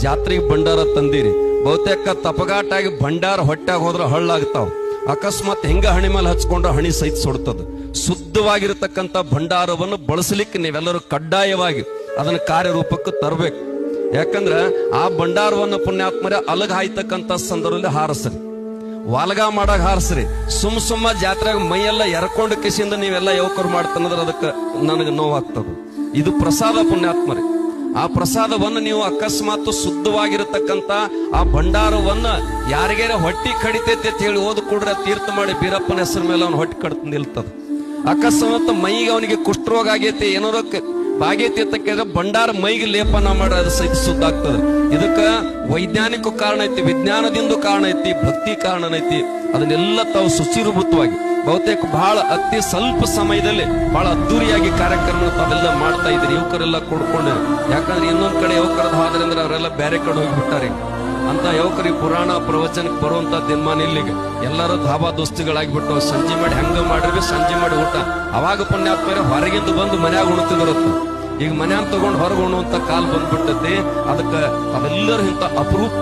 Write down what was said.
ಜಾತ್ರೆಗೆ ಭಂಡಾರ ತಂದಿರಿ, ಬಹುತೇಕ ತಪಗಾಟಾಗಿ ಭಂಡಾರ ಹೊಟ್ಟಾಗ ಹೋದ್ರೆ ಹಳ್ಳಾಗ್ತಾವ. ಅಕಸ್ಮಾತ್ ಹಿಂಗ ಹಣಿ ಮೇಲೆ ಹಚ್ಕೊಂಡ್ರೆ ಹಣಿ ಸಹಿತ ಸುಡ್ತದ. ಶುದ್ಧವಾಗಿರತಕ್ಕಂಥ ಭಂಡಾರವನ್ನು ಬಳಸಲಿಕ್ಕೆ ನೀವೆಲ್ಲರೂ ಕಡ್ಡಾಯವಾಗಿ ಅದನ್ನ ಕಾರ್ಯರೂಪಕ್ಕೆ ತರಬೇಕು. ಯಾಕಂದ್ರ ಆ ಭಂಡಾರವನ್ನು ಪುಣ್ಯಾತ್ಮರೇ ಅಲಗ ಹಾಯ್ತಕ್ಕಂಥ ಸಂದರ್ಭದಲ್ಲಿ ಹಾರಸ್ರಿ, ವಾಲಗ ಮಾಡಾಗ ಹಾರಸ್ರಿ. ಸುಮ್ಮ ಜಾತ್ರೆಗೆ ಮೈಯೆಲ್ಲ ಎರ್ಕೊಂಡು ಕಿಸಿಯಿಂದ ನೀವೆಲ್ಲ ಯುವಕರು ಮಾಡ್ತಾನಂದ್ರೆ ಅದಕ್ಕೆ ನನಗೆ ನೋವಾಗ್ತದ. ಇದು ಪ್ರಸಾದ ಪುಣ್ಯಾತ್ಮರೇ. ಆ ಪ್ರಸಾದವನ್ನು ನೀವು ಅಕಸ್ಮಾತ್ ಶುದ್ಧವಾಗಿರತಕ್ಕಂತ ಆ ಭಂಡಾರವನ್ನ ಯಾರಿಗಾರ ಹೊಟ್ಟಿ ಕಡಿತೈತೆ ಅಂತ ಹೇಳಿ ಓದ್ ಕೂಡ್ರೆ ತೀರ್ಥ ಮಾಡಿ ಬೀರಪ್ಪನ ಹೆಸರು ಮೇಲೆ ಅವನು ಹೊಟ್ಟಿ ಕಡ್ತ ನಿಲ್ತದ. ಅಕಸ್ಮಾತ್ ಮೈಗೆ ಅವನಿಗೆ ಕುಷ್ಠರೋಗ ಆಗೈತಿ, ಏನಾರ ಆಗೈತಿ ಅಂತ ಕೇಳಿದ್ರೆ ಭಂಡಾರ ಮೈಗೆ ಲೇಪನ ಮಾಡಿ ಅದು ಸಹಿತ ಶುದ್ಧ ಆಗ್ತದೆ. ಇದಕ್ಕ ವೈಜ್ಞಾನಿಕ ಕಾರಣ ಐತಿ, ವಿಜ್ಞಾನದಿಂದ ಕಾರಣ ಐತಿ, ಭಕ್ತಿ ಕಾರಣ ಐತಿ. ಅದನ್ನೆಲ್ಲ ತಾವು ಸುಚಿರಭೂತವಾಗಿ ಬಹುತೇಕ ಬಹಳ ಅತಿ ಸ್ವಲ್ಪ ಸಮಯದಲ್ಲಿ ಬಹಳ ಅದ್ದೂರಿಯಾಗಿ ಕಾರ್ಯಕ್ರಮ ತಾವೆಲ್ಲ ಮಾಡ್ತಾ ಇದ್ರಿ. ಯುವಕರೆಲ್ಲ ಕೊಡ್ಕೊಂಡು, ಯಾಕಂದ್ರೆ ಇನ್ನೊಂದ್ ಕಡೆ ಯುವಕರದ್ದು ಹೋದ್ರೆ ಅಂದ್ರೆ ಅವರೆಲ್ಲ ಬೇರೆ ಕಡೆ ಹೋಗ್ಬಿಟ್ಟಾರೆ. ಅಂತ ಯುವಕರಿಗೆ ಪುರಾಣ ಪ್ರವಚನಕ್ಕೆ ಬರುವಂತ ದಿನಮಾನ ಇಲ್ಲಿಗೆ ಎಲ್ಲರೂ ಧಾಬಾ ದೋಸ್ತಿಗಳಾಗಿಬಿಟ್ಟು ಸಂಜೆ ಮಾಡಿ ಹಂಗ ಮಾಡಿರ್ವಿ, ಸಂಜೆ ಮಾಡಿ ಊಟ. ಅವಾಗ ಪುಣ್ಯಾತ್ಮರೇ ಹೊರಗಿಂದ ಬಂದು ಮನ್ಯಾಗ ಉಣ್ತಿದ್ರತ್ತ. ಈಗ ಮನ್ಯಾಗ ತಗೊಂಡು ಹೊರಗೆ ಉಣ್ಣುವಂತ ಕಾಲ್ ಬಂದ್ಬಿಟ್ಟತಿ. ಅದಕ್ಕೆ ಅವೆಲ್ಲರೂ ಇಂಥ ಅಪರೂಪ